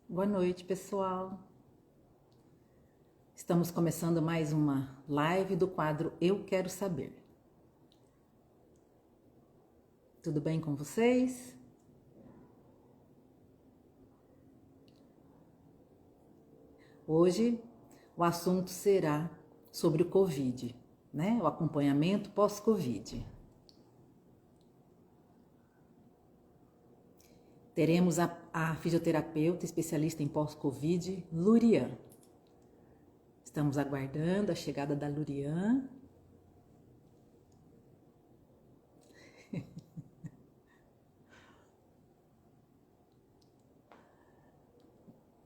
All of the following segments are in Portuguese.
Boa noite, pessoal. Estamos começando mais uma live do quadro Eu Quero Saber. Tudo bem com vocês? Hoje o assunto será sobre o Covid, né? O acompanhamento pós-Covid. Teremos a fisioterapeuta especialista em pós-Covid, Lurian. Estamos aguardando a chegada da Lurian.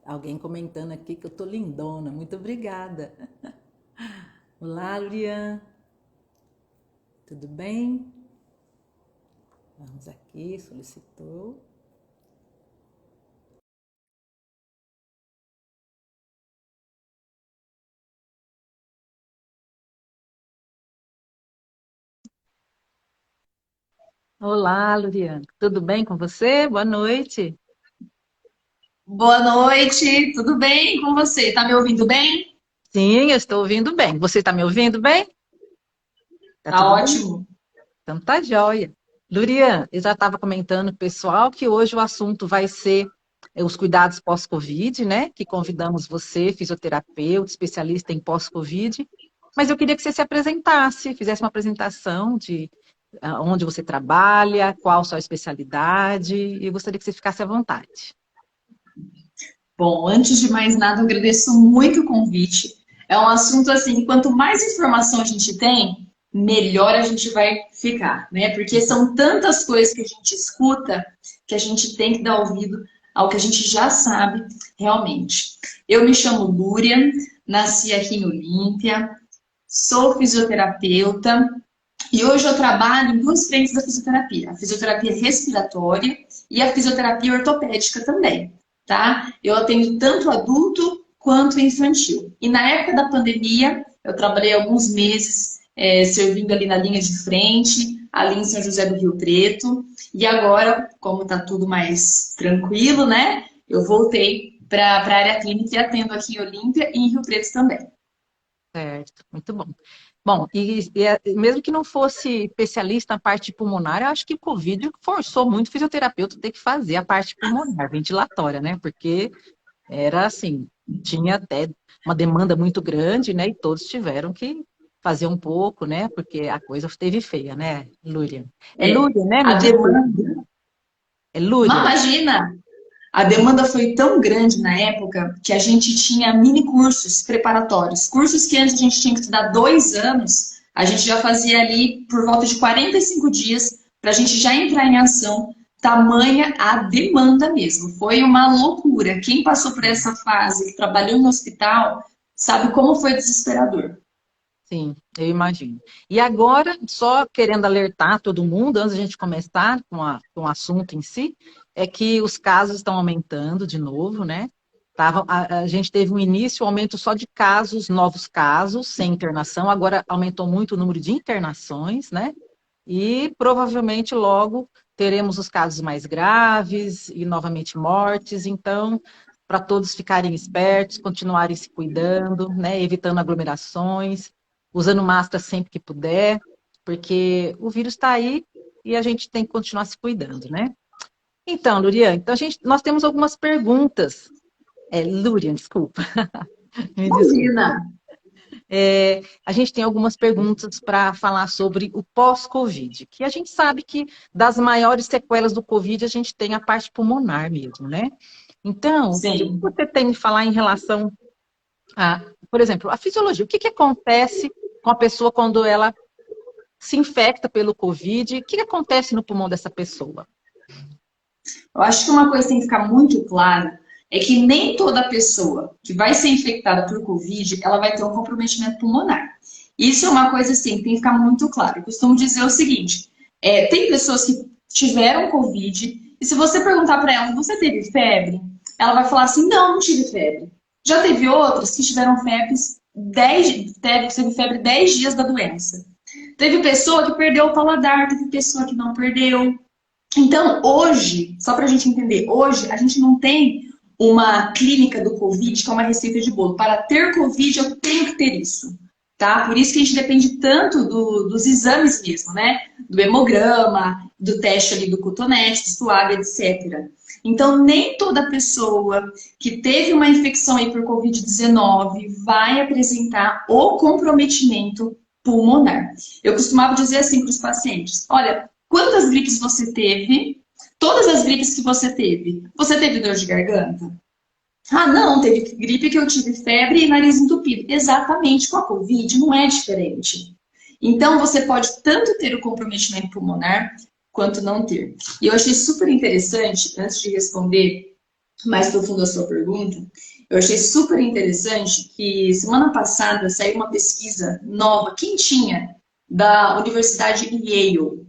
Alguém comentando aqui que eu tô lindona. Muito obrigada. Olá, Lurian. Tudo bem? Vamos aqui, solicitou. Olá, Lurian. Tudo bem com você? Boa noite. Boa noite, tudo bem com você? Tá me ouvindo bem? Sim, eu estou ouvindo bem. Você está me ouvindo bem? Tá Tá tudo bem? ótimo. Então tá jóia. Lurian, eu já estava comentando com o pessoal que hoje o assunto vai ser os cuidados pós-Covid, né? Que convidamos você, fisioterapeuta, especialista em pós-Covid. Mas eu queria que você se apresentasse, fizesse uma apresentação de onde você trabalha, qual sua especialidade, e eu gostaria que você ficasse à vontade. Bom, antes de mais nada, eu agradeço muito o convite. É um assunto assim, que quanto mais informação a gente tem, melhor a gente vai ficar, né? Porque são tantas coisas que a gente escuta que a gente tem que dar ouvido ao que a gente já sabe realmente. Eu me chamo Lúria, nasci aqui em Olímpia, sou fisioterapeuta. E hoje eu trabalho em duas frentes da fisioterapia, a fisioterapia respiratória e a fisioterapia ortopédica também, tá? Eu atendo tanto adulto quanto infantil. E na época da pandemia, eu trabalhei alguns meses servindo ali na linha de frente, ali em São José do Rio Preto. E agora, como está tudo mais tranquilo, né? Eu voltei para a área clínica e atendo aqui em Olímpia e em Rio Preto também. Certo, muito bom. Bom, mesmo que não fosse especialista na parte pulmonar, eu acho que o Covid forçou muito o fisioterapeuta a ter que fazer a parte pulmonar, ventilatória, né? Porque era assim, tinha até uma demanda muito grande, né? E todos tiveram que fazer um pouco, né? Porque a coisa esteve feia, né, Lúria? É É, Lúria, né? Me a desculpa. demanda, É mas Lúria? imagina, a demanda foi tão grande na época que a gente tinha mini cursos preparatórios. Cursos que antes a gente tinha que estudar 2 anos, a gente já fazia ali por volta de 45 dias para a gente já entrar em ação. Tamanha a demanda mesmo. Foi uma loucura. Quem passou por essa fase, que trabalhou no hospital, sabe como foi desesperador. Sim, eu imagino. E agora, só querendo alertar todo mundo, antes de a gente começar com o assunto em si, é que os casos estão aumentando de novo, né? A gente teve um início, um aumento só de casos, novos casos, sem internação, agora aumentou muito o número de internações, né? E provavelmente logo teremos os casos mais graves e novamente mortes, então, para todos ficarem espertos, continuarem se cuidando, né? Evitando aglomerações, usando máscara sempre que puder, porque o vírus está aí e a gente tem que continuar se cuidando, né? Então, Lurian, então nós temos algumas perguntas. Lurian, desculpa, me desculpa. Imagina. A gente tem algumas perguntas para falar sobre o pós-Covid, que a gente sabe que das maiores sequelas do Covid a gente tem a parte pulmonar mesmo, né? Então, o que Sim. você tem de falar em relação a, por exemplo, a fisiologia? O que acontece com a pessoa quando ela se infecta pelo Covid? O que acontece no pulmão dessa pessoa? Eu acho que uma coisa que tem que ficar muito clara é que nem toda pessoa que vai ser infectada por Covid, ela vai ter um comprometimento pulmonar. Isso é uma coisa assim, que tem que ficar muito claro. Eu costumo dizer o seguinte: tem pessoas que tiveram Covid, e se você perguntar para ela, você teve febre? Ela vai falar assim, não, não tive febre. Já teve outras que tiveram teve febre 10 dias da doença. Teve pessoa que perdeu o paladar, teve pessoa que não perdeu. Então, hoje, só para a gente entender, hoje a gente não tem uma clínica do Covid, que é uma receita de bolo. Para ter Covid, eu tenho que ter isso. Tá? Por isso que a gente depende tanto dos exames mesmo, né? Do hemograma, do teste ali do cotonete, do suave, etc. Então, nem toda pessoa que teve uma infecção aí por Covid-19 vai apresentar o comprometimento pulmonar. Eu costumava dizer assim para os pacientes: olha, quantas gripes você teve? Todas as gripes que você teve dor de garganta? Ah, não, teve gripe que eu tive febre e nariz entupido. Exatamente, com a Covid não é diferente. Então, você pode tanto ter o comprometimento pulmonar quanto não ter. E eu achei super interessante, antes de responder mais profundo a sua pergunta, eu achei super interessante que semana passada saiu uma pesquisa nova, quentinha, da Universidade Yale.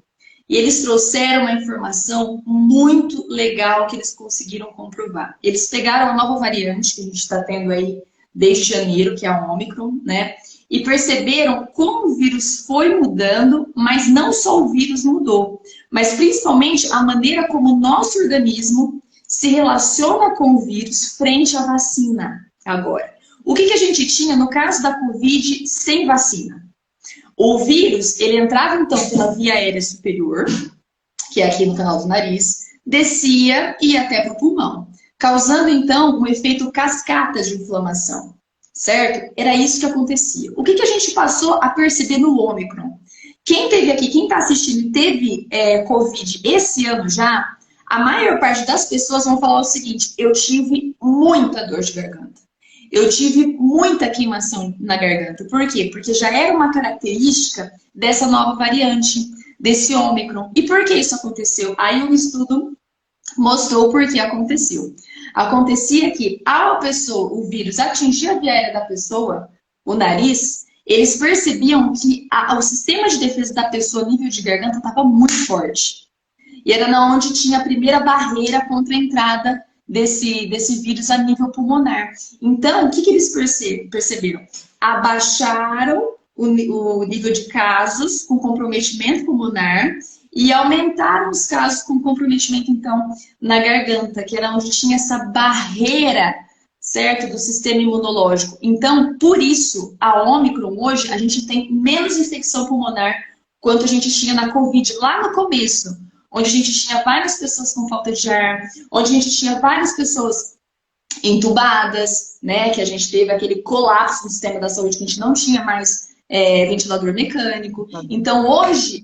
E eles trouxeram uma informação muito legal que eles conseguiram comprovar. Eles pegaram a nova variante que a gente está tendo aí desde janeiro, que é a Omicron, né? E perceberam como o vírus foi mudando, mas não só o vírus mudou, mas principalmente a maneira como o nosso organismo se relaciona com o vírus frente à vacina agora. O que a gente tinha no caso da Covid sem vacina? O vírus, ele entrava então pela via aérea superior, que é aqui no canal do nariz, descia e ia até para o pulmão, causando então um efeito cascata de inflamação, certo? Era isso que acontecia. O que a gente passou a perceber no Ômicron? Quem teve aqui, quem está assistindo e teve Covid esse ano já, a maior parte das pessoas vão falar o seguinte: eu tive muita dor de garganta. Eu tive muita queimação na garganta. Por quê? Porque já era uma característica dessa nova variante, desse Ômicron. E por que isso aconteceu? Aí um estudo mostrou por que aconteceu. Acontecia que, ao pessoa, o vírus atingir a via aérea da pessoa, o nariz, eles percebiam que o sistema de defesa da pessoa, nível de garganta, estava muito forte. E era na onde tinha a primeira barreira contra a entrada desse vírus a nível pulmonar. Então, o que eles perceberam? Abaixaram o nível de casos com comprometimento pulmonar e aumentaram os casos com comprometimento, então, na garganta, que era onde tinha essa barreira, certo, do sistema imunológico. Então, por isso, a Ômicron, hoje, a gente tem menos infecção pulmonar quanto a gente tinha na Covid lá no começo, onde a gente tinha várias pessoas com falta de ar, onde a gente tinha várias pessoas entubadas, né, que a gente teve aquele colapso no sistema da saúde, que a gente não tinha mais ventilador mecânico. Então, hoje,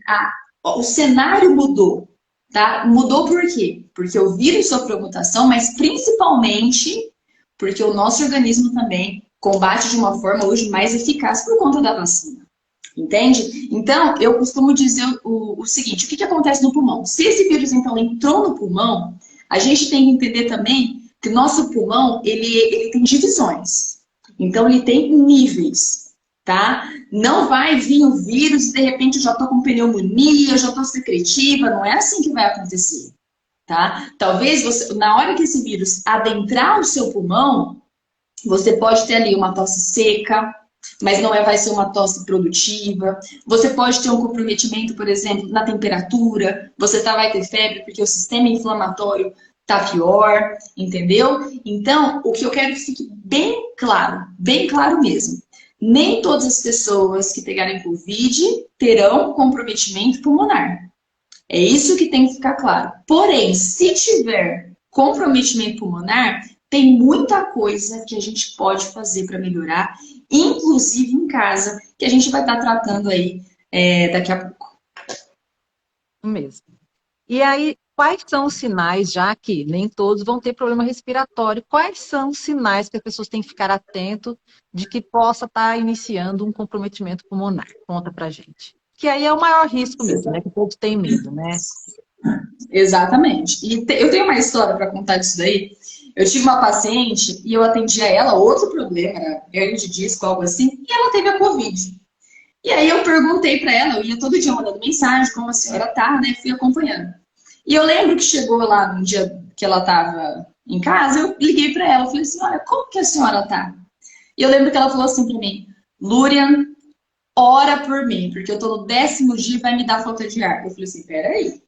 o cenário mudou, tá? Mudou por quê? Porque o vírus sofreu mutação, mas principalmente porque o nosso organismo também combate de uma forma hoje mais eficaz por conta da vacina. Entende? Então, eu costumo dizer o seguinte: o que acontece no pulmão? Se esse vírus, então, entrou no pulmão, a gente tem que entender também que o nosso pulmão, ele tem divisões. Então, ele tem níveis, tá? Não vai vir o vírus e, de repente, eu já estou com pneumonia, eu já estou secretiva. Não é assim que vai acontecer, tá? Talvez, você, na hora que esse vírus adentrar o seu pulmão, você pode ter ali uma tosse seca, mas não vai ser uma tosse produtiva. Você pode ter um comprometimento, por exemplo, na temperatura. Você vai ter febre porque o sistema inflamatório tá pior, entendeu? Então, o que eu quero que fique bem claro mesmo. Nem todas as pessoas que pegarem Covid terão comprometimento pulmonar. É isso que tem que ficar claro. Porém, se tiver comprometimento pulmonar, tem muita coisa que a gente pode fazer para melhorar, inclusive em casa, que a gente vai estar tratando aí daqui a pouco. Mesmo. E aí, quais são os sinais, já que nem todos vão ter problema respiratório, quais são os sinais que as pessoas têm que ficar atento de que possa estar iniciando um comprometimento pulmonar? Conta pra gente. Que aí é o maior risco mesmo, né? Que todos têm medo, né? Exatamente. E eu tenho uma história para contar disso daí. Eu tive uma paciente e eu atendia ela, outro problema, era hernia de disco, algo assim, e ela teve a Covid. E aí eu perguntei para ela, eu ia todo dia mandando mensagem, como a senhora tá, né? Fui acompanhando. E eu lembro que chegou lá no dia que ela estava em casa, eu liguei para ela, falei assim: olha, como que a senhora tá? E eu lembro que ela falou assim para mim: Lúria, ora por mim, porque eu tô no 10º dia e vai me dar falta de ar. Eu falei assim: peraí,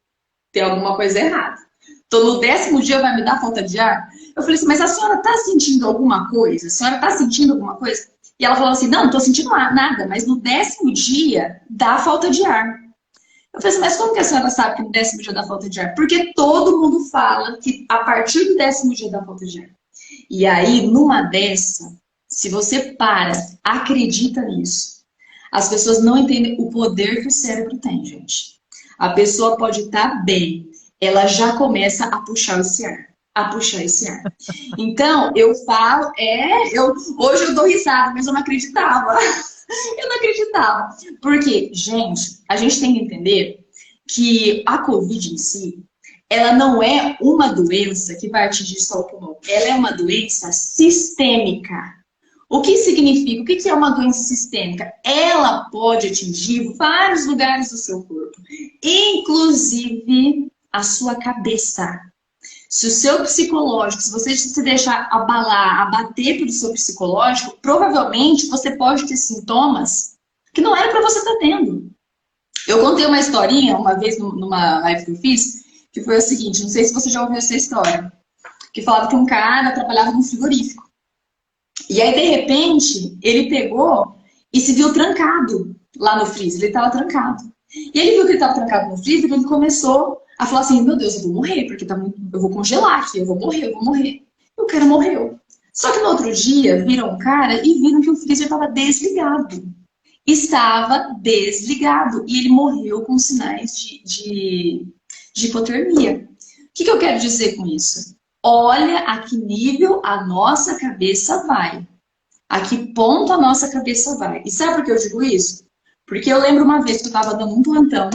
tem alguma coisa errada. Tô no 10º dia, vai me dar falta de ar? Eu falei assim, mas a senhora tá sentindo alguma coisa? A senhora tá sentindo alguma coisa? E ela falou assim, não, não tô sentindo nada, mas no 10º dia dá falta de ar. Eu falei assim, mas como que a senhora sabe que no 10º dia dá falta de ar? Porque todo mundo fala que a partir do 10º dia dá falta de ar. E aí, numa dessa, se você acredita nisso, as pessoas não entendem o poder que o cérebro tem, gente. A pessoa pode estar bem, ela já começa a puxar esse ar. A puxar esse ar. Então, eu falo, hoje eu dou risada, mas eu não acreditava. Eu não acreditava. Porque, gente, a gente tem que entender que a Covid em si, ela não é uma doença que vai atingir só o pulmão. Ela é uma doença sistêmica. O que significa? O que é uma doença sistêmica? Ela pode atingir vários lugares do seu corpo, inclusive a sua cabeça. Se o seu psicológico, se você se deixar abalar, abater pelo seu psicológico, provavelmente você pode ter sintomas que não era para você estar tendo. Eu contei uma historinha uma vez numa live que eu fiz, que foi o seguinte, não sei se você já ouviu essa história, que falava que um cara trabalhava num frigorífico. E aí, de repente, ele pegou e se viu trancado lá no freezer. Ele estava trancado. E ele viu que ele estava trancado no freezer e ele começou a falar assim, meu Deus, eu vou morrer, porque eu vou congelar aqui, eu vou morrer. E o cara morreu. Só que no outro dia, viram o cara e viram que o freezer estava desligado. Estava desligado. E ele morreu com sinais de hipotermia. O que eu quero dizer com isso? Olha a que nível a nossa cabeça vai. A que ponto a nossa cabeça vai. E sabe por que eu digo isso? Porque eu lembro uma vez que eu estava dando um plantão.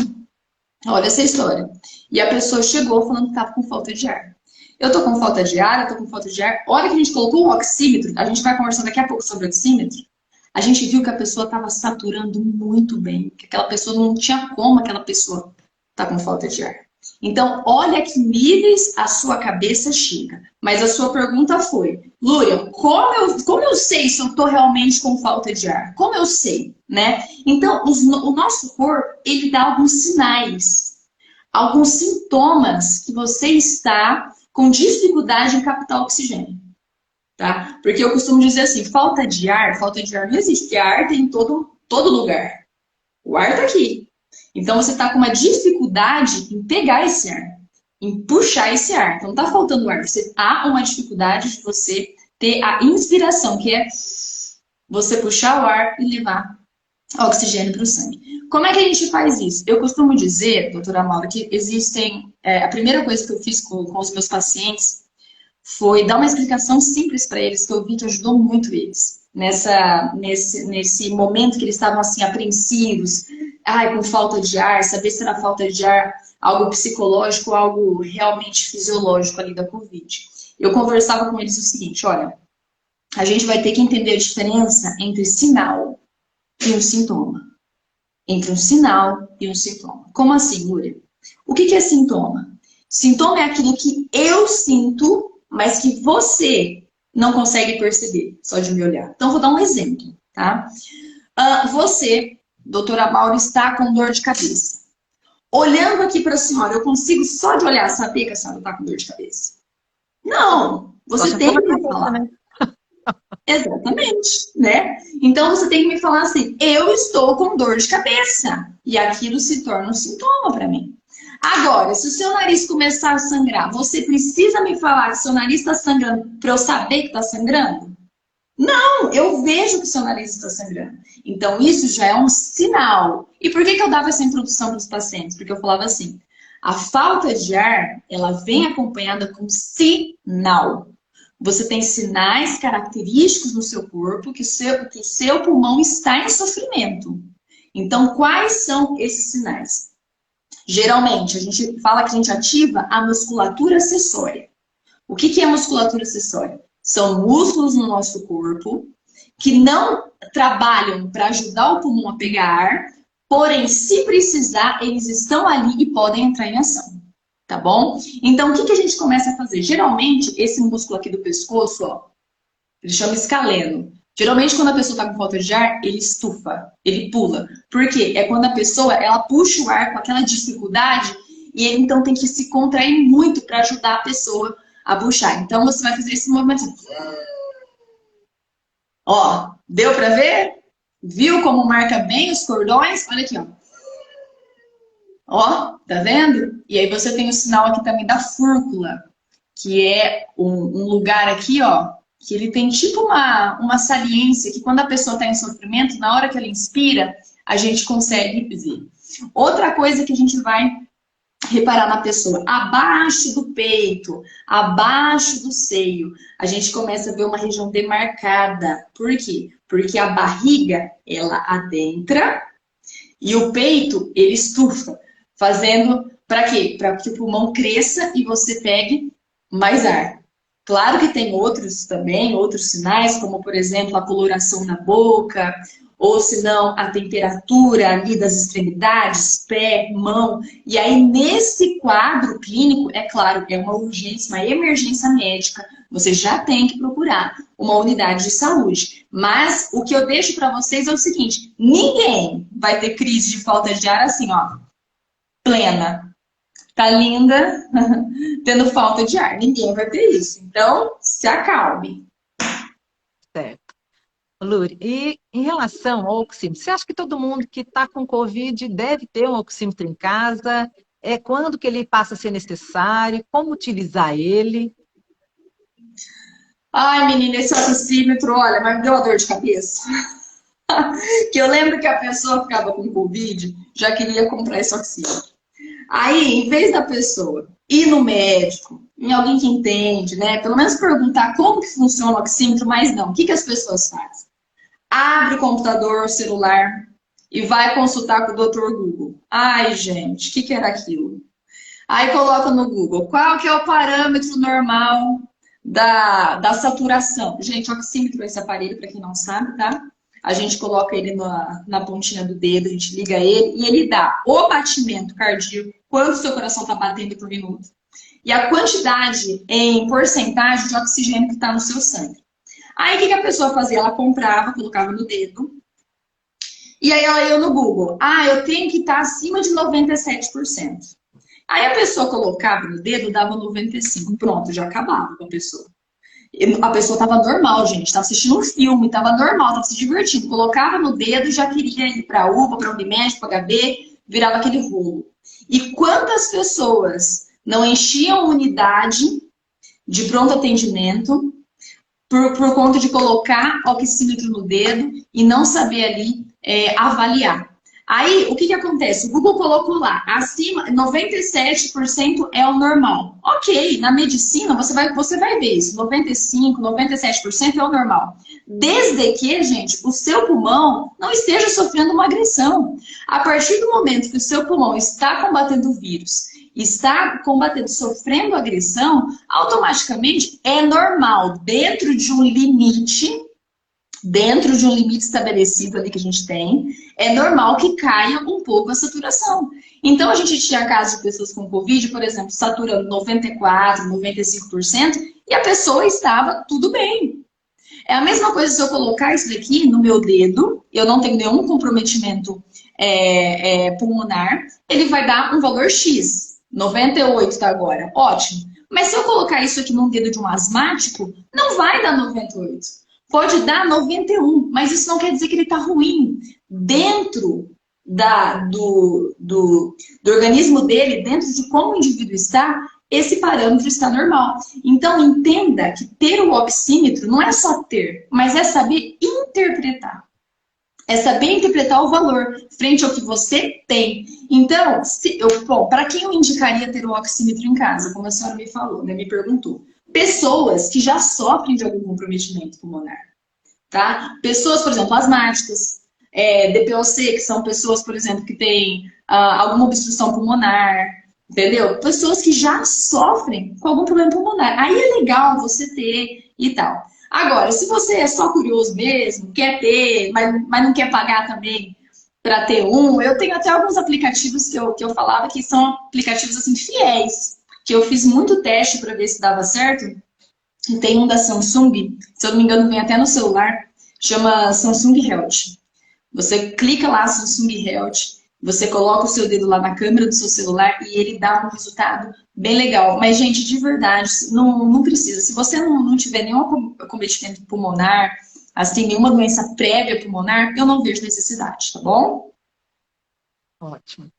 Olha essa história. E a pessoa chegou falando que estava com falta de ar. Eu tô com falta de ar, eu tô com falta de ar. Olha que a gente colocou o oxímetro. A gente vai conversar daqui a pouco sobre o oxímetro. A gente viu que a pessoa estava saturando muito bem. Que aquela pessoa não tinha como aquela pessoa tá com falta de ar. Então, olha que níveis a sua cabeça chega. Mas a sua pergunta foi, Lúria, como eu sei se eu estou realmente com falta de ar? Como eu sei, né? Então, o nosso corpo, ele dá alguns sinais, alguns sintomas que você está com dificuldade em captar oxigênio, tá? Porque eu costumo dizer assim, falta de ar não existe, porque ar tem em todo lugar. O ar tá aqui. Então, você está com uma dificuldade em pegar esse ar, em puxar esse ar. Então, não está faltando ar. Há uma dificuldade de você ter a inspiração, que é você puxar o ar e levar oxigênio para o sangue. Como é que a gente faz isso? Eu costumo dizer, doutora Maura, que existem... a primeira coisa que eu fiz com os meus pacientes foi dar uma explicação simples para eles, que eu vi que ajudou muito eles. Nesse momento que eles estavam assim, apreensivos, com falta de ar, saber se era falta de ar algo psicológico ou algo realmente fisiológico ali da Covid. Eu conversava com eles o seguinte, olha, a gente vai ter que entender a diferença entre sinal e um sintoma. Entre um sinal e um sintoma. Como assim, Lúria? O que é sintoma? Sintoma é aquilo que eu sinto, mas que você não consegue perceber, só de me olhar. Então, vou dar um exemplo, tá? Você, doutora Maura, está com dor de cabeça. Olhando aqui para a senhora, eu consigo só de olhar saber que a senhora está com dor de cabeça? Não, você tem que me falar. Né? Exatamente, né? Então, você tem que me falar assim, eu estou com dor de cabeça. E aquilo se torna um sintoma para mim. Agora, se o seu nariz começar a sangrar, você precisa me falar que seu nariz está sangrando para eu saber que está sangrando? Não, eu vejo que o seu nariz está sangrando. Então, isso já é um sinal. E por que eu dava essa introdução para os pacientes? Porque eu falava assim, a falta de ar, ela vem acompanhada com sinal. Você tem sinais característicos no seu corpo que o seu pulmão está em sofrimento. Então, quais são esses sinais? Geralmente, a gente fala que a gente ativa a musculatura acessória. O que é musculatura acessória? São músculos no nosso corpo que não trabalham para ajudar o pulmão a pegar ar, porém, se precisar, eles estão ali e podem entrar em ação. Tá bom? Então, o que a gente começa a fazer? Geralmente, esse músculo aqui do pescoço, ó, ele chama escaleno. Geralmente, quando a pessoa está com falta de ar, ele estufa, ele pula. Por quê? É quando a pessoa, ela puxa o ar com aquela dificuldade e ele então tem que se contrair muito para ajudar a pessoa a puxar. Então você vai fazer esse movimento. Ó, deu para ver? Viu como marca bem os cordões? Olha aqui, ó. Ó, tá vendo? E aí você tem o sinal aqui também da fúrcula, que é um lugar aqui, ó, que ele tem tipo uma saliência que quando a pessoa está em sofrimento, na hora que ela inspira, a gente consegue ver. Outra coisa que a gente vai reparar na pessoa, abaixo do peito, abaixo do seio, a gente começa a ver uma região demarcada. Por quê? Porque a barriga, ela adentra e o peito, ele estufa, fazendo para quê? Para que o pulmão cresça e você pegue mais ar. Claro que tem outros também, outros sinais, como por exemplo a coloração na boca, ou se não a temperatura ali das extremidades, pé, mão. E aí nesse quadro clínico, é claro, é uma urgência, uma emergência médica. Você já tem que procurar uma unidade de saúde. Mas o que eu deixo para vocês é o seguinte: ninguém vai ter crise de falta de ar assim, ó, plena. Tá linda, tendo falta de ar. Ninguém vai ter isso. Então, se acalme. Certo. Luri, e em relação ao oxímetro, você acha que todo mundo que está com Covid deve ter um oxímetro em casa? É quando que ele passa a ser necessário? Como utilizar ele? Ai, menina, esse oxímetro, olha, mas me deu uma dor de cabeça. Que eu lembro que a pessoa ficava com Covid, já queria comprar esse oxímetro. Aí, em vez da pessoa ir no médico, em alguém que entende, né? Pelo menos perguntar como que funciona o oxímetro, mas não. O que as pessoas fazem? Abre o computador, o celular e vai consultar com o Dr. Google. Ai, gente, o que era aquilo? Aí coloca no Google, qual que é o parâmetro normal da saturação? Gente, oxímetro é esse aparelho, para quem não sabe, tá? A gente coloca ele na pontinha do dedo, a gente liga ele e ele dá o batimento cardíaco, quanto o seu coração está batendo por minuto, e a quantidade em porcentagem de oxigênio que está no seu sangue. Aí o que a pessoa fazia? Ela comprava, colocava no dedo, e aí ela ia no Google. Ah, eu tenho que estar acima de 97%. Aí a pessoa colocava no dedo, dava 95%. Pronto, já acabava com a pessoa. A pessoa estava normal, gente. Estava assistindo um filme, estava normal, estava se divertindo. Colocava no dedo, já queria ir para a UPA, para o Unimed, para o HB, virava aquele rolo. E quantas pessoas não enchiam unidade de pronto atendimento por conta de colocar oxímetro no dedo e não saber ali avaliar? Aí, o que acontece? O Google colocou lá, acima, 97% é o normal. Ok, na medicina você vai ver isso, 95%, 97% é o normal. Desde que, gente, o seu pulmão não esteja sofrendo uma agressão. A partir do momento que o seu pulmão está combatendo o vírus, está combatendo, sofrendo agressão, automaticamente é normal, dentro de um limite estabelecido ali que a gente tem, é normal que caia um pouco a saturação. Então, a gente tinha casos de pessoas com Covid, por exemplo, saturando 94%, 95%, e a pessoa estava tudo bem. É a mesma coisa se eu colocar isso daqui no meu dedo, eu não tenho nenhum comprometimento pulmonar, ele vai dar um valor X. 98 tá agora, ótimo. Mas se eu colocar isso aqui num dedo de um asmático, não vai dar 98. Pode dar 91, mas isso não quer dizer que ele está ruim. Dentro do organismo dele, dentro de como o indivíduo está, esse parâmetro está normal. Então, entenda que ter o oxímetro não é só ter, mas é saber interpretar. É saber interpretar o valor frente ao que você tem. Então, para quem eu indicaria ter o oxímetro em casa, como a senhora me falou, né, me perguntou? Pessoas que já sofrem de algum comprometimento pulmonar, tá? Pessoas, por exemplo, asmáticas, DPOC, que são pessoas, por exemplo, que têm alguma obstrução pulmonar, entendeu? Pessoas que já sofrem com algum problema pulmonar. Aí é legal você ter e tal. Agora, se você é só curioso mesmo, quer ter, mas não quer pagar também para ter um, eu tenho até alguns aplicativos que eu falava que são aplicativos assim fiéis, que eu fiz muito teste para ver se dava certo. E tem um da Samsung, se eu não me engano, vem até no celular, chama Samsung Health. Você clica lá, Samsung Health, Você coloca o seu dedo lá na câmera do seu celular e ele dá um resultado bem legal. Mas, gente, de verdade, não precisa. Se você não tiver nenhum acometimento pulmonar, assim, nenhuma doença prévia pulmonar, eu não vejo necessidade, tá bom? Ótimo.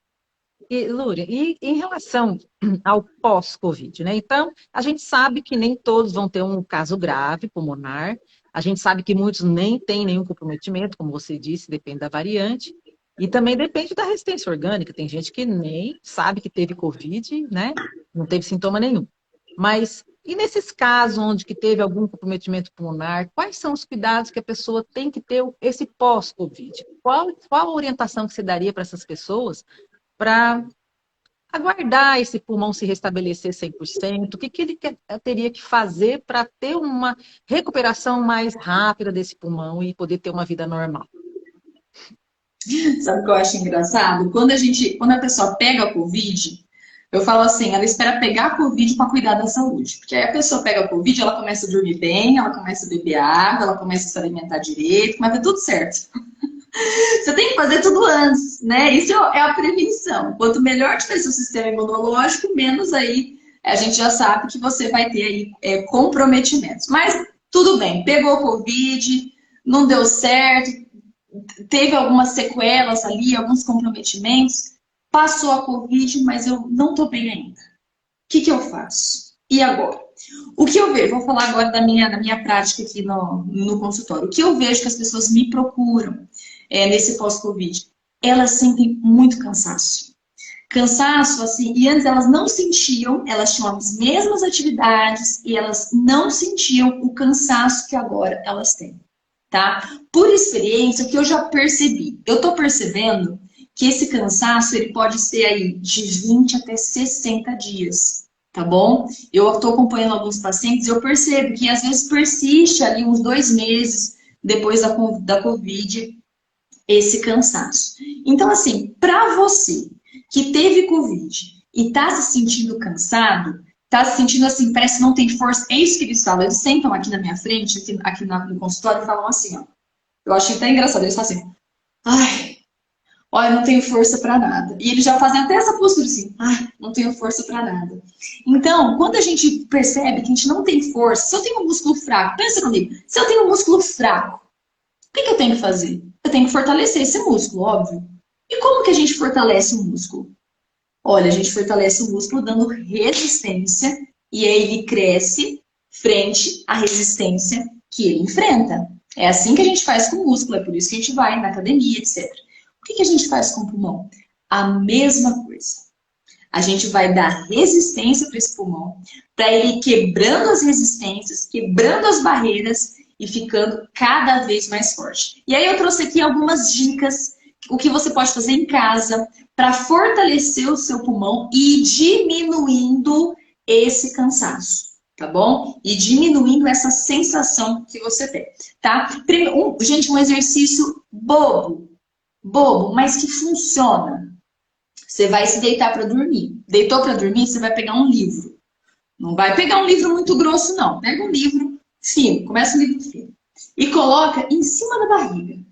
E, Lúria, e em relação ao pós-Covid, né? Então, a gente sabe que nem todos vão ter um caso grave pulmonar, a gente sabe que muitos nem têm nenhum comprometimento, como você disse, depende da variante, e também depende da resistência orgânica. Tem gente que nem sabe que teve Covid, né? Não teve sintoma nenhum. Mas, e nesses casos onde que teve algum comprometimento pulmonar, quais são os cuidados que a pessoa tem que ter esse pós-Covid? Qual a orientação que você daria para essas pessoas para aguardar esse pulmão se restabelecer 100%? O que, que ele teria que fazer para ter uma recuperação mais rápida desse pulmão e poder ter uma vida normal? Sabe o que eu acho engraçado? Quando a pessoa pega a Covid, eu falo assim, ela espera pegar a Covid para cuidar da saúde. Porque aí a pessoa pega a Covid, ela começa a dormir bem, ela começa a beber água, ela começa a se alimentar direito, mas tá tudo certo. Você tem que fazer tudo antes, né? Isso é a prevenção. Quanto melhor tiver seu sistema imunológico, menos aí a gente já sabe que você vai ter aí comprometimentos. Mas tudo bem, pegou Covid, não deu certo, teve algumas sequelas ali, alguns comprometimentos, passou a Covid, mas eu não tô bem ainda. O que eu faço? E agora? O que eu vejo, vou falar agora da minha prática aqui no consultório. O que eu vejo que as pessoas me procuram nesse pós-Covid? Elas sentem muito cansaço. Cansaço, assim, e antes elas não sentiam, elas tinham as mesmas atividades e elas não sentiam o cansaço que agora elas têm, tá? Por experiência, o que eu já percebi? Eu tô percebendo que esse cansaço, ele pode ser aí de 20 até 60 dias. Tá bom? Eu estou acompanhando alguns pacientes e eu percebo que às vezes persiste ali uns 2 meses depois da Covid esse cansaço. Então, assim, para você que teve Covid e tá se sentindo cansado, tá se sentindo assim, parece que não tem força, é isso que eles falam. Eles sentam aqui na minha frente, aqui no consultório e falam assim, ó. Eu achei até engraçado, eles falam assim, ai, olha, não tenho força para nada. E eles já fazem até essa postura assim, ah, não tenho força para nada. Então, quando a gente percebe que a gente não tem força, se eu tenho um músculo fraco, pensa comigo, se eu tenho um músculo fraco, o que eu tenho que fazer? Eu tenho que fortalecer esse músculo, óbvio. E como que a gente fortalece o músculo? Olha, a gente fortalece o músculo dando resistência e aí ele cresce frente à resistência que ele enfrenta. É assim que a gente faz com o músculo, é por isso que a gente vai na academia, etc. O que a gente faz com o pulmão? A mesma coisa. A gente vai dar resistência para esse pulmão, para ele ir quebrando as resistências, quebrando as barreiras e ficando cada vez mais forte. E aí eu trouxe aqui algumas dicas, o que você pode fazer em casa para fortalecer o seu pulmão e ir diminuindo esse cansaço, tá bom? E diminuindo essa sensação que você tem, tá? Gente, um exercício bobo, mas que funciona. Você vai se deitar para dormir. Deitou para dormir, você vai pegar um livro. Não vai pegar um livro muito grosso, não. Pega um livro fino, começa um livro fino. E coloca em cima da barriga.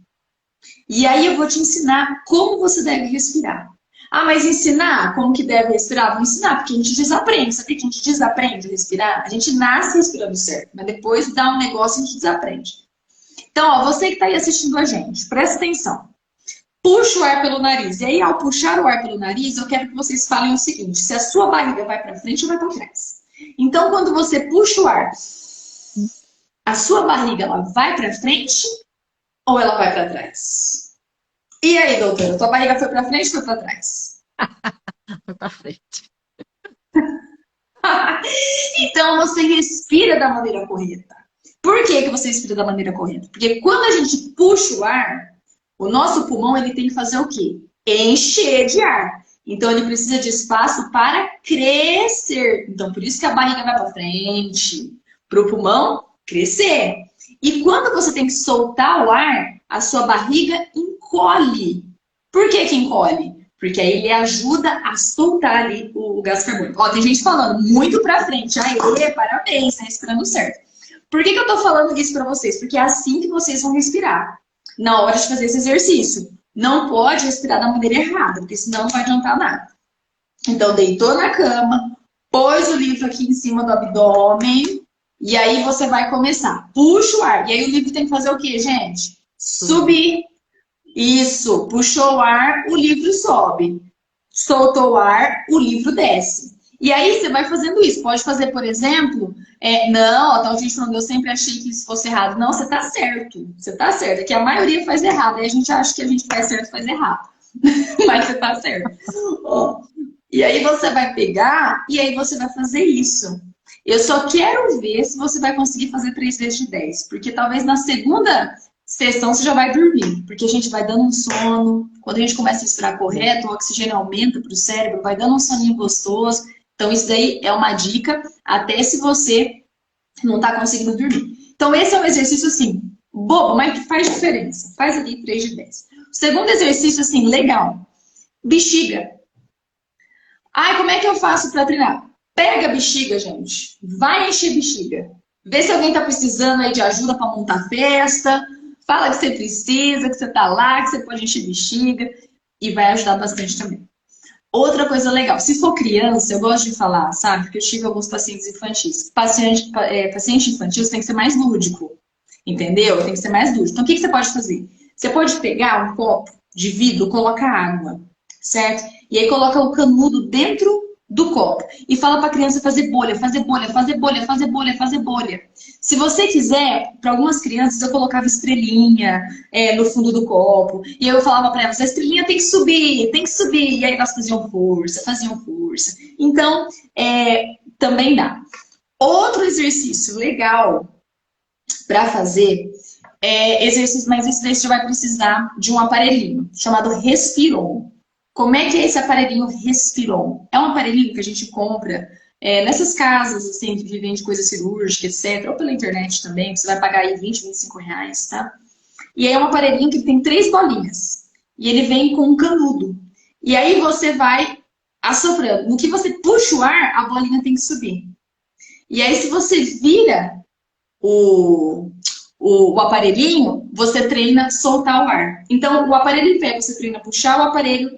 E aí eu vou te ensinar como você deve respirar. Ah, mas ensinar como que deve respirar? Vou ensinar, porque a gente desaprende. Sabe que a gente desaprende a respirar? A gente nasce respirando certo, mas depois dá um negócio e a gente desaprende. Então, ó, você que está aí assistindo a gente, presta atenção. Puxa o ar pelo nariz. E aí, ao puxar o ar pelo nariz, eu quero que vocês falem o seguinte: se a sua barriga vai para frente ou vai para trás. Então, quando você puxa o ar, a sua barriga ela vai para frente ou ela vai para trás? E aí, doutora, sua barriga foi para frente ou foi para trás? Foi para frente. Então, você respira da maneira correta. Por que você respira da maneira correta? Porque quando a gente puxa o ar, o nosso pulmão ele tem que fazer o quê? Encher de ar. Então ele precisa de espaço para crescer. Então por isso que a barriga vai para frente, para o pulmão crescer. E quando você tem que soltar o ar, a sua barriga encolhe. Por que encolhe? Porque aí ele ajuda a soltar ali o gás carbônico. Ó, tem gente falando muito para frente. Aê, parabéns, tá respirando certo. Por que eu tô falando isso para vocês? Porque é assim que vocês vão respirar na hora de fazer esse exercício. Não pode respirar da maneira errada, porque senão não vai adiantar nada. Então, deitou na cama, pôs o livro aqui em cima do abdômen, e aí você vai começar. Puxa o ar. E aí o livro tem que fazer o quê, gente? Subir. Subir. Isso. Puxou o ar, o livro sobe. Soltou o ar, o livro desce. E aí você vai fazendo isso. Pode fazer, por exemplo, não, tal gente falando, eu sempre achei que isso fosse errado. Não, você tá certo. Você tá certo. É que a maioria faz errado. Aí a gente acha que a gente faz certo, faz errado. Mas você tá certo. Ó, e aí você vai pegar e aí você vai fazer isso. Eu só quero ver se você vai conseguir fazer 3 vezes de 10, porque talvez na segunda sessão você já vai dormir, porque a gente vai dando um sono. Quando a gente começa a respirar correto, o oxigênio aumenta para o cérebro, vai dando um soninho gostoso. Então isso daí é uma dica, até se você não está conseguindo dormir. Então esse é um exercício assim, bobo, mas que faz diferença. Faz ali 3 de 10. O segundo exercício assim, legal. Bexiga. Ai, como é que eu faço para treinar? Pega a bexiga, gente. Vai encher bexiga. Vê se alguém tá precisando aí de ajuda para montar festa. Fala que você precisa, que você tá lá, que você pode encher bexiga. E vai ajudar bastante também. Outra coisa legal, se for criança, eu gosto de falar, sabe? Porque eu tive alguns pacientes infantis. Paciente infantil tem que ser mais lúdico. Entendeu? Tem que ser mais lúdico. Então, o que você pode fazer? Você pode pegar um copo de vidro, colocar água, certo? E aí coloca o canudo dentro do copo e fala para a criança fazer bolha, fazer bolha, fazer bolha, fazer bolha, fazer bolha. Se você quiser, para algumas crianças eu colocava estrelinha no fundo do copo e eu falava para elas, a estrelinha tem que subir, tem que subir. E aí elas faziam força, faziam força. Então, também dá. Outro exercício legal para fazer exercício, mas esse daí você vai precisar de um aparelhinho chamado Respiron. Como é que é esse aparelhinho Respiron? É um aparelhinho que a gente compra nessas casas assim, que vende coisa cirúrgica, etc. Ou pela internet também, que você vai pagar aí 20, R$ 25, tá? E aí é um aparelhinho que tem 3 bolinhas. E ele vem com um canudo. E aí você vai assoprando. No que você puxa o ar, a bolinha tem que subir. E aí se você vira o aparelhinho, você treina soltar o ar. Então, o aparelho em pé, você treina puxar o aparelho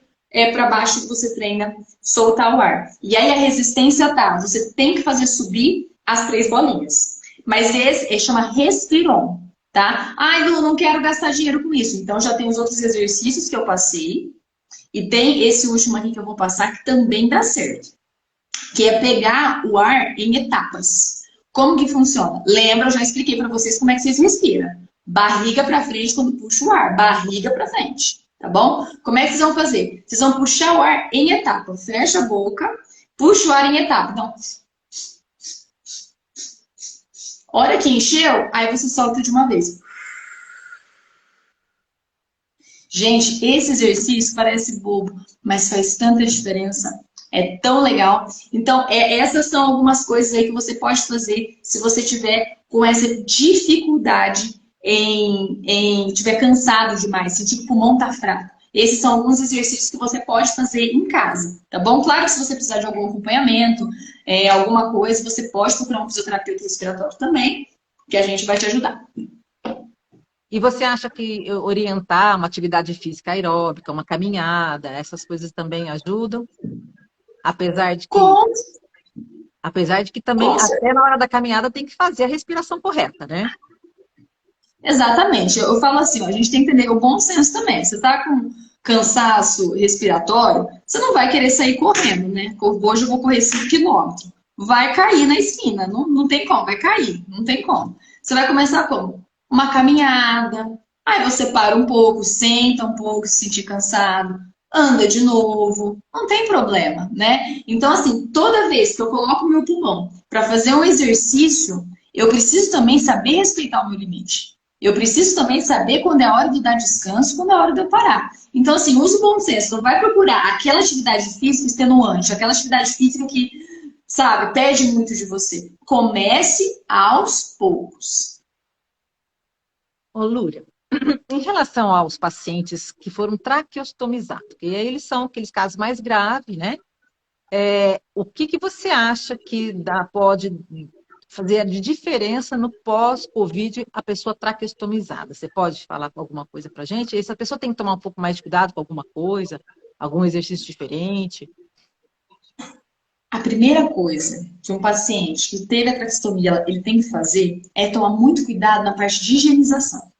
para baixo, você treina soltar o ar. E aí a resistência tá, você tem que fazer subir as 3 bolinhas. Mas esse chama Respiron, tá? Ai, Lu, não quero gastar dinheiro com isso. Então, já tem os outros exercícios que eu passei. E tem esse último aqui que eu vou passar que também dá certo. Que é pegar o ar em etapas. Como que funciona? Lembra, eu já expliquei para vocês como é que vocês respiram. Barriga para frente quando puxa o ar. Barriga para frente, tá bom? Como é que vocês vão fazer? Vocês vão puxar o ar em etapa. Fecha a boca, puxa o ar em etapa. Então, hora que encheu, aí você solta de uma vez. Gente, esse exercício parece bobo, mas faz tanta diferença. É tão legal. Então, essas são algumas coisas aí que você pode fazer se você tiver com essa dificuldade tiver cansado demais, sentir que o pulmão tá fraco. Esses são alguns exercícios que você pode fazer em casa, tá bom? Claro que se você precisar de algum acompanhamento, alguma coisa, você pode procurar um fisioterapeuta respiratório também, que a gente vai te ajudar. E você acha que orientar uma atividade física aeróbica, uma caminhada, essas coisas também ajudam? Apesar de que, Com, apesar de que também, com até na hora da caminhada, tem que fazer a respiração correta, né? Exatamente. Eu falo assim, ó, a gente tem que entender o bom senso também. Você tá com cansaço respiratório, você não vai querer sair correndo, né? Hoje eu vou correr 5 quilômetros. Vai cair na esquina, não tem como, vai cair, não tem como. Você vai começar como? Uma caminhada, aí você para um pouco, senta um pouco, se sentir cansado, anda de novo, não tem problema, né? Então, assim, toda vez que eu coloco meu pulmão para fazer um exercício, eu preciso também saber respeitar o meu limite. Eu preciso também saber quando é a hora de dar descanso, quando é a hora de eu parar. Então, assim, usa o bom senso. Não vai procurar aquela atividade física extenuante, aquela atividade física que, sabe, pede muito de você. Comece aos poucos. Ô, Lúria, em relação aos pacientes que foram traqueostomizados, e aí eles são aqueles casos mais graves, né? O que você acha que pode fazer de diferença no pós-Covid a pessoa traqueostomizada? Você pode falar alguma coisa para a gente? Essa pessoa tem que tomar um pouco mais de cuidado com alguma coisa, algum exercício diferente? A primeira coisa que um paciente que teve a traqueostomia ele tem que fazer é tomar muito cuidado na parte de higienização.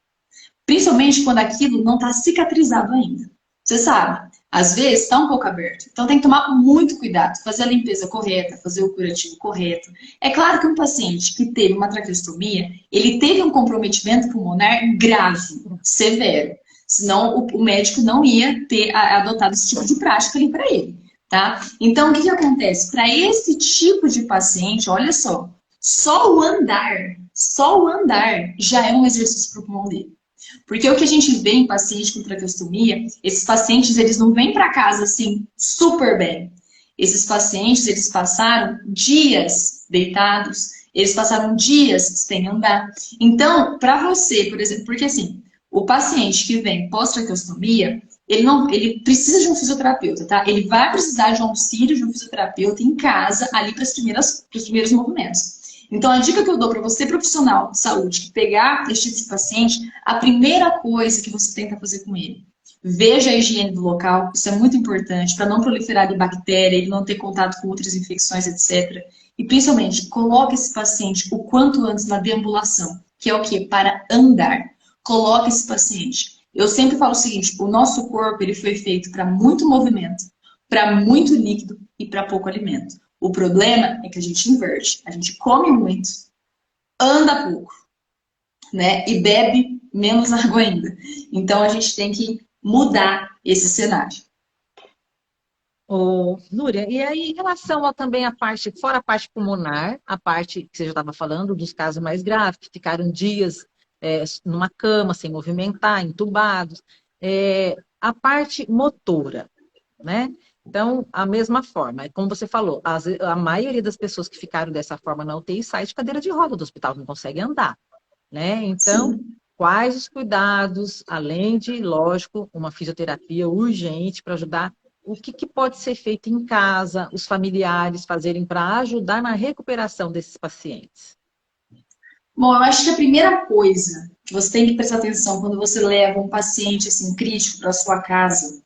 Principalmente quando aquilo não está cicatrizado ainda. Você sabe, às vezes está um pouco aberto. Então tem que tomar muito cuidado, fazer a limpeza correta, fazer o curativo correto. É claro que um paciente que teve uma traqueostomia, ele teve um comprometimento pulmonar grave, severo. Senão o médico não ia ter adotado esse tipo de prática ali para ele. Tá? Então, o que acontece? Para esse tipo de paciente, olha só o andar já é um exercício para o pulmão dele. Porque o que a gente vê em paciente com traqueostomia, esses pacientes, eles não vêm para casa assim, super bem. Esses pacientes, eles passaram dias deitados, eles passaram dias sem andar. Então, para você, por exemplo, porque assim, o paciente que vem pós-traqueostomia, ele precisa de um fisioterapeuta, tá? Ele vai precisar de um auxílio de um fisioterapeuta em casa, ali para os primeiros movimentos. Então, a dica que eu dou para você, profissional de saúde, que pegar este tipo de paciente, a primeira coisa que você tenta fazer com ele, veja a higiene do local, isso é muito importante, para não proliferar de bactéria, ele não ter contato com outras infecções, etc. E, principalmente, coloque esse paciente o quanto antes na deambulação, que é o quê? Para andar. Coloque esse paciente. Eu sempre falo o seguinte, o nosso corpo ele foi feito para muito movimento, para muito líquido e para pouco alimento. O problema é que a gente inverte. A gente come muito, anda pouco, né? E bebe menos água ainda. Então a gente tem que mudar esse cenário. Ô, Núria, e aí em relação também à parte, fora a parte pulmonar, a parte que você já estava falando, dos casos mais graves, que ficaram dias numa cama, sem movimentar, entubados, a parte motora, né? Então, a mesma forma, como você falou, a maioria das pessoas que ficaram dessa forma na UTI sai de cadeira de roda do hospital, não consegue andar, né? Então, Sim. quais os cuidados, além de, lógico, uma fisioterapia urgente para ajudar, o que pode ser feito em casa, os familiares fazerem para ajudar na recuperação desses pacientes? Bom, eu acho que a primeira coisa que você tem que prestar atenção quando você leva um paciente assim crítico para sua casa,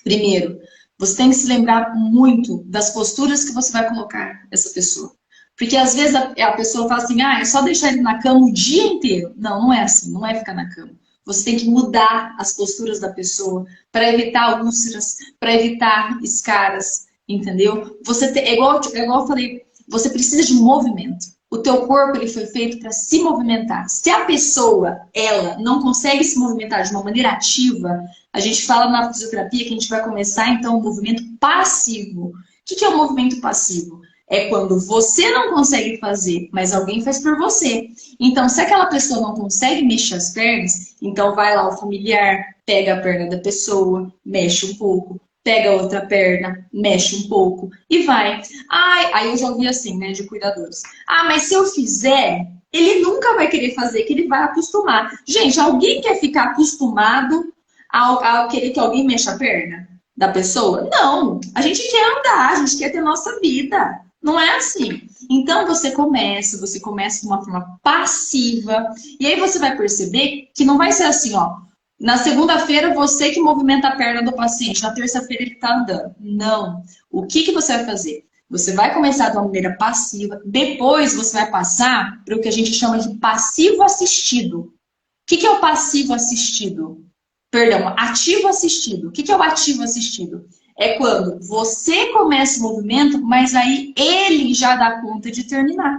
primeiro, você tem que se lembrar muito das posturas que você vai colocar essa pessoa. Porque às vezes a pessoa fala assim, é só deixar ele na cama o dia inteiro. Não, não é assim, não é ficar na cama. Você tem que mudar as posturas da pessoa para evitar úlceras, para evitar escaras, entendeu? É igual eu falei, você precisa de movimento. O teu corpo ele foi feito para se movimentar. Se a pessoa, ela, não consegue se movimentar de uma maneira ativa, a gente fala na fisioterapia que a gente vai começar, então, o movimento passivo. O que é o movimento passivo? É quando você não consegue fazer, mas alguém faz por você. Então, se aquela pessoa não consegue mexer as pernas, então vai lá o familiar, pega a perna da pessoa, mexe um pouco, pega a outra perna, mexe um pouco e vai. Aí eu já ouvi assim, né, de cuidadores. Mas se eu fizer, ele nunca vai querer fazer, que ele vai acostumar. Gente, alguém quer ficar acostumado ao querer que alguém mexa a perna da pessoa? Não. A gente quer andar, a gente quer ter nossa vida. Não é assim. Então você começa de uma forma passiva, e aí você vai perceber que não vai ser assim, ó. Na segunda-feira você que movimenta a perna do paciente, na terça-feira ele está andando. Não. O que você vai fazer? Você vai começar de uma maneira passiva, depois você vai passar para o que a gente chama de passivo assistido. O que é o passivo assistido? Perdão, ativo assistido. O que é o ativo assistido? É quando você começa o movimento, mas aí ele já dá conta de terminar.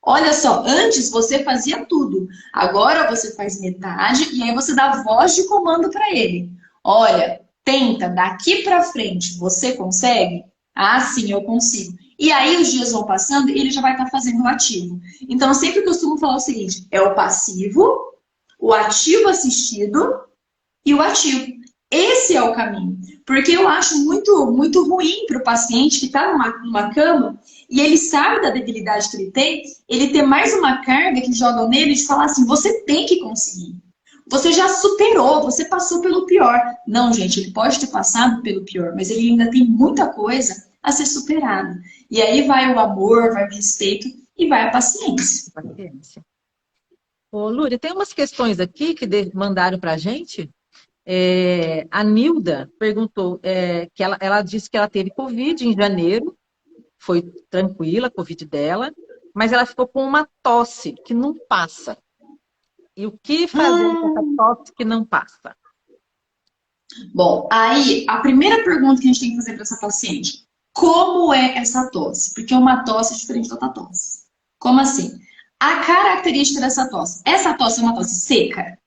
Olha só, antes você fazia tudo, agora você faz metade e aí você dá voz de comando para ele. Olha, tenta, daqui para frente, você consegue? Ah, sim, eu consigo. E aí os dias vão passando e ele já vai estar fazendo o ativo. Então eu sempre costumo falar o seguinte, é o passivo, o ativo assistido e o ativo. Esse é o caminho. Porque eu acho muito ruim para o paciente que está numa cama e ele sabe da debilidade que ele ter mais uma carga que jogam nele de falar assim, você tem que conseguir. Você já superou, você passou pelo pior. Não, gente, ele pode ter passado pelo pior, mas ele ainda tem muita coisa a ser superada. E aí vai o amor, vai o respeito e vai a paciência. Paciência. Ô, Lúria, tem umas questões aqui que mandaram para a gente. A Nilda perguntou que ela disse que ela teve Covid em janeiro, foi tranquila a Covid dela, mas ela ficou com uma tosse que não passa. E o que fazer com essa tosse que não passa? Bom, aí a primeira pergunta que a gente tem que fazer para essa paciente: como é essa tosse? Porque uma tosse é diferente da outra tosse. Como assim? A característica dessa tosse. Essa tosse é uma tosse seca?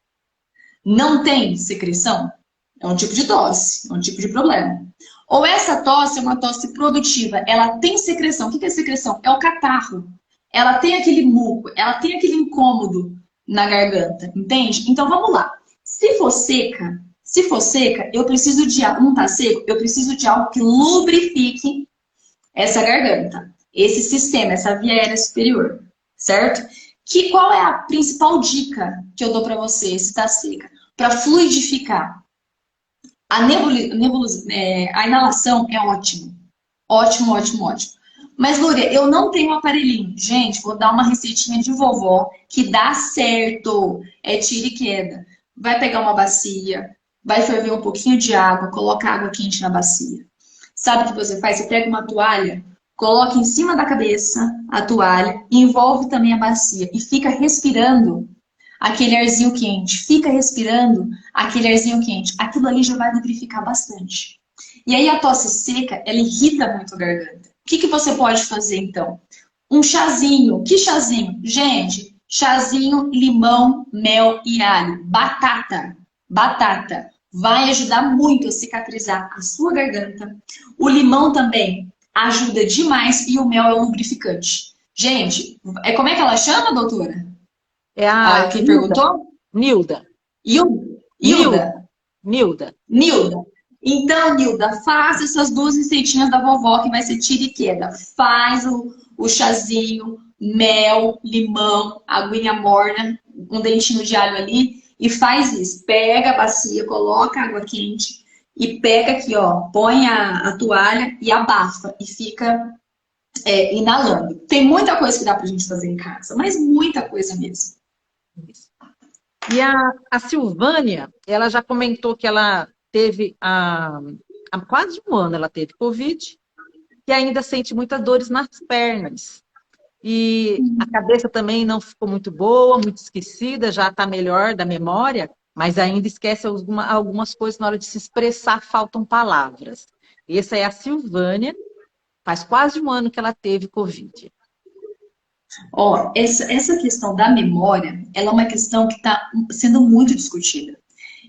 Não tem secreção? É um tipo de tosse, é um tipo de problema. Ou essa tosse é uma tosse produtiva, ela tem secreção. O que é secreção? É o catarro. Ela tem aquele muco, ela tem aquele incômodo na garganta, entende? Então vamos lá. Se for seca, eu preciso de algo, não tá seco, eu preciso de algo que lubrifique essa garganta, esse sistema, essa via aérea superior, certo? Qual é a principal dica que eu dou para você se está seca? Para fluidificar. A inalação é ótimo. Ótimo, ótimo, ótimo. Mas, Lúria, eu não tenho um aparelhinho. Gente, vou dar uma receitinha de vovó que dá certo. É tira e queda. Vai pegar uma bacia, vai ferver um pouquinho de água, coloca água quente na bacia. Sabe o que você faz? Você pega uma toalha, coloca em cima da cabeça a toalha, envolve também a bacia e fica respirando aquele arzinho quente. Fica respirando aquele arzinho quente. Aquilo ali já vai lubrificar bastante. E aí a tosse seca, ela irrita muito a garganta. O que você pode fazer então? Um chazinho. Que chazinho? Gente, chazinho, limão, mel e alho. Batata. Batata. Vai ajudar muito a cicatrizar a sua garganta. O limão também ajuda demais e o mel é um lubrificante. Gente, como é que ela chama, doutora? É a Quem perguntou? Nilda. Hilda. Nilda. Nilda. Então, Nilda, faça essas duas receitinhas da vovó que vai ser tira e queda. Faz o chazinho, mel, limão, aguinha morna, um dentinho de alho ali e faz isso. Pega a bacia, coloca água quente e pega aqui, ó, põe a toalha e abafa e fica inalando. Tem muita coisa que dá pra gente fazer em casa, mas muita coisa mesmo. E a Silvânia, ela já comentou que ela teve há quase um ano ela teve Covid e ainda sente muitas dores nas pernas. E a cabeça também não ficou muito boa, muito esquecida, já está melhor da memória, mas ainda esquece algumas coisas na hora de se expressar, faltam palavras. Essa é a Silvânia, faz quase um ano que ela teve Covid. Ó, essa questão da memória, ela é uma questão que está sendo muito discutida.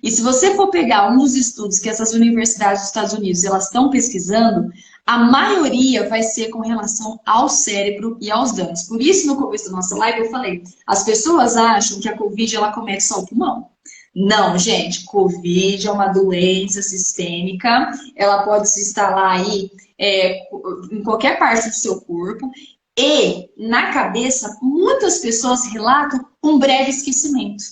E se você for pegar um dos estudos que essas universidades dos Estados Unidos elas estão pesquisando, a maioria vai ser com relação ao cérebro e aos danos. Por isso, no começo da nossa live, eu falei, as pessoas acham que a Covid ela comete só o pulmão. Não, gente, Covid é uma doença sistêmica, ela pode se instalar aí em qualquer parte do seu corpo. E, na cabeça, muitas pessoas relatam um breve esquecimento,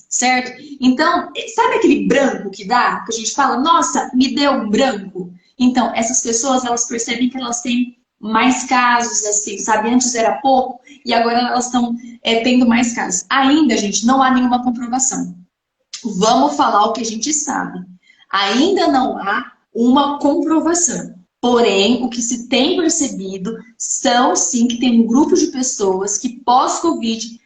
certo? Então, sabe aquele branco que dá? Que a gente fala, nossa, me deu um branco. Então, essas pessoas, elas percebem que elas têm mais casos, assim, sabe? Antes era pouco e agora elas estão tendo mais casos. Ainda, gente, não há nenhuma comprovação. Vamos falar o que a gente sabe. Ainda não há uma comprovação. Porém, o que se tem percebido são, sim, que tem um grupo de pessoas que pós-Covid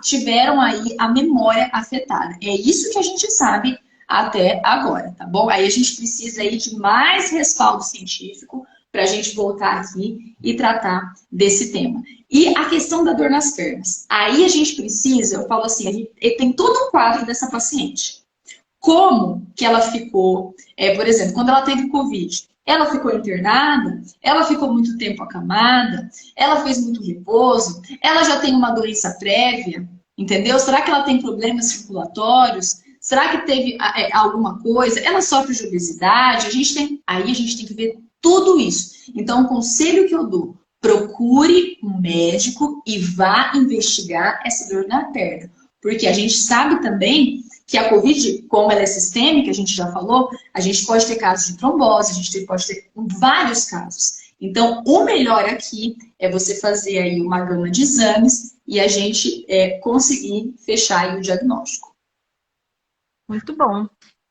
tiveram aí a memória afetada. É isso que a gente sabe até agora, tá bom? Aí a gente precisa aí de mais respaldo científico para a gente voltar aqui e tratar desse tema. E a questão da dor nas pernas. Aí a gente precisa, eu falo assim, tem todo um quadro dessa paciente. Como que ela ficou, por exemplo, quando ela teve Covid, ela ficou internada, ela ficou muito tempo acamada, ela fez muito repouso, ela já tem uma doença prévia, entendeu? Será que ela tem problemas circulatórios? Será que teve alguma coisa? Ela sofre de obesidade? Aí a gente tem que ver tudo isso. Então, o conselho que eu dou, procure um médico e vá investigar essa dor na perna. Porque a gente sabe também que a Covid, como ela é sistêmica, a gente já falou, a gente pode ter casos de trombose, pode ter vários casos. Então, o melhor aqui é você fazer aí uma gama de exames e a gente conseguir fechar aí o diagnóstico. Muito bom.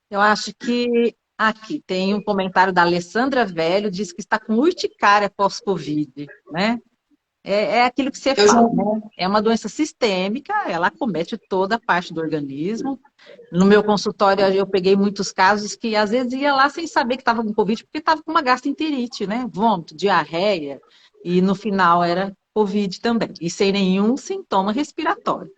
Eu acho que aqui tem um comentário da Alessandra Velho, diz que está com urticária pós-Covid, né? É aquilo que você Eu já fala, né? É uma doença sistêmica, ela acomete toda a parte do organismo. No meu consultório, eu peguei muitos casos que às vezes ia lá sem saber que estava com Covid, porque estava com uma gastroenterite, né? Vômito, diarreia, e no final era Covid também, e sem nenhum sintoma respiratório.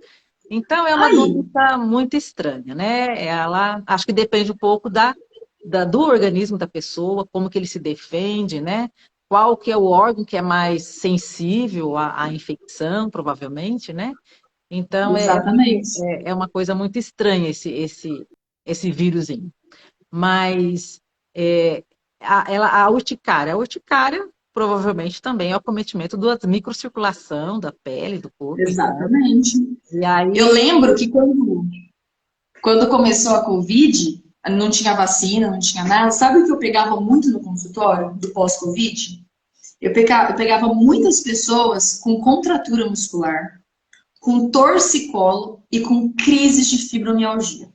Então, é uma aí, doença muito estranha, né? Ela, acho que depende um pouco do organismo da pessoa, como que ele se defende, né? Qual que é o órgão que é mais sensível à infecção, provavelmente, né? Então, exatamente. é uma coisa muito estranha esse vírusinho. Mas é, a urticária provavelmente também é o acometimento da microcirculação da pele, do corpo, então. Exatamente. E Eu aí, lembro que quando começou a Covid, não tinha vacina, não tinha nada. Sabe o que eu pegava muito no consultório do pós-Covid? Eu pegava muitas pessoas com contratura muscular, com torcicolo e com crises de fibromialgia.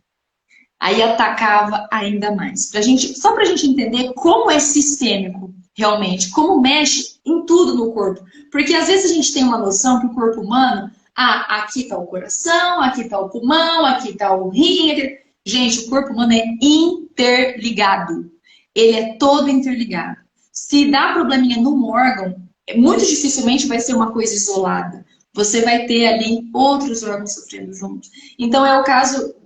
Aí atacava ainda mais. Só para a gente entender como é sistêmico realmente, como mexe em tudo no corpo. Porque às vezes a gente tem uma noção que o corpo humano, aqui está o coração, aqui está o pulmão, aqui está o rim. Gente, o corpo humano é interligado. Ele é todo interligado. Se dá probleminha num órgão, muito dificilmente vai ser uma coisa isolada. Você vai ter ali outros órgãos sofrendo juntos. Então, é o caso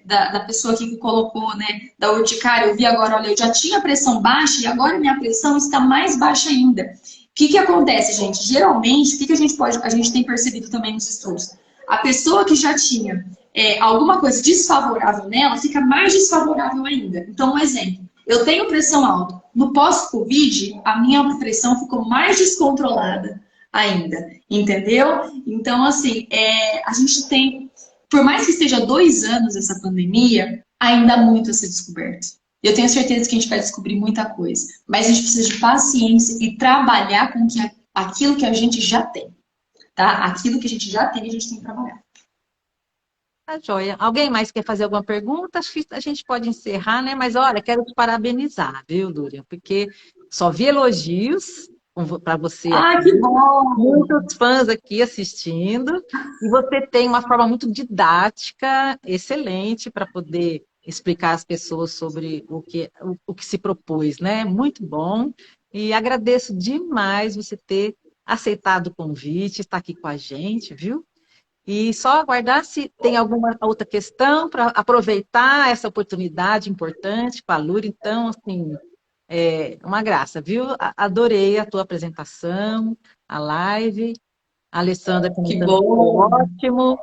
da pessoa aqui que colocou, né, da urticária. Eu vi agora, olha, eu já tinha pressão baixa e agora minha pressão está mais baixa ainda. O que acontece, gente? Geralmente, o que a gente tem percebido também nos estudos? A pessoa que já tinha alguma coisa desfavorável nela, fica mais desfavorável ainda. Então, um exemplo. Eu tenho pressão alta. No pós-Covid, a minha pressão ficou mais descontrolada ainda, entendeu? Então, assim, a gente tem, por mais que esteja 2 anos essa pandemia, ainda há muito a ser descoberto. Eu tenho certeza que a gente vai descobrir muita coisa, mas a gente precisa de paciência e trabalhar com aquilo que a gente já tem, tá? Aquilo que a gente já tem, a gente tem que trabalhar. tá joia. Alguém mais quer fazer alguma pergunta? Acho que a gente pode encerrar, né? Mas olha, quero te parabenizar, viu, Dúria? Porque só vi elogios para você aqui. Ah, que bom! Muitos fãs aqui assistindo, e você tem uma forma muito didática, excelente, para poder explicar às pessoas sobre o que se propôs, né? Muito bom. E agradeço demais você ter aceitado o convite, estar aqui com a gente, viu? E só aguardar se tem alguma outra questão para aproveitar essa oportunidade importante com a Lura. Então, assim, é uma graça, viu? Adorei a tua apresentação, a live. A Alessandra Que comentando que foi bom! ótimo.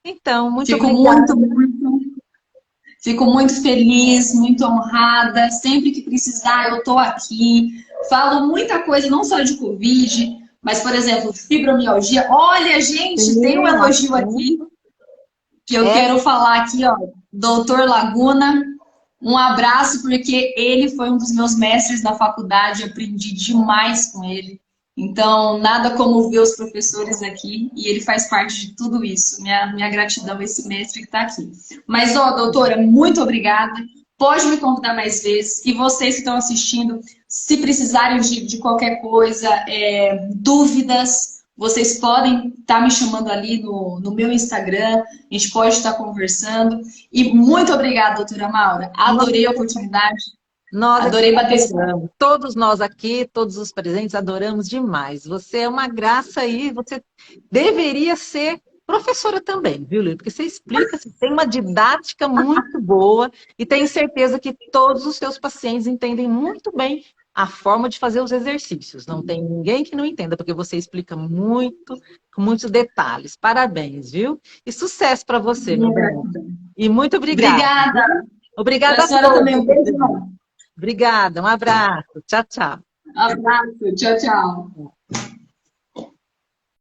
Então, muito Fico obrigada. fico muito feliz, muito honrada. Sempre que precisar, eu estou aqui. Falo muita coisa, não só de Covid, mas, por exemplo, fibromialgia. Olha, gente, tem um Sim, um elogio aqui assunto. que eu É, quero falar aqui, ó. Doutor Laguna, um abraço, porque ele foi um dos meus mestres da faculdade, aprendi demais com ele. Então, nada como ver os professores aqui, e ele faz parte de tudo isso. Minha gratidão a esse mestre que está aqui. Mas, ó, doutora, muito obrigada. Pode me convidar mais vezes. E vocês que estão assistindo, se precisarem de qualquer coisa, dúvidas, vocês podem estar me chamando ali no meu Instagram. A gente pode estar conversando. E muito obrigada, doutora Maura. Adorei a oportunidade. nós aqui Adorei bater esse papo. adoramos. Todos nós aqui, todos os presentes, adoramos demais. Você é uma graça aí, você deveria ser professora também, viu, Lili? Porque você explica, você tem uma didática muito boa e tenho certeza que todos os seus pacientes entendem muito bem a forma de fazer os exercícios. Não tem ninguém que não entenda, porque você explica muito, com muitos detalhes. Parabéns, viu? E sucesso para você, meu Minha bem. gratidão. E muito obrigada. Obrigada. Para Obrigada a a senhora todos. também. Um beijo. Obrigada, um abraço. Tchau, tchau. Abraço. Tchau, tchau.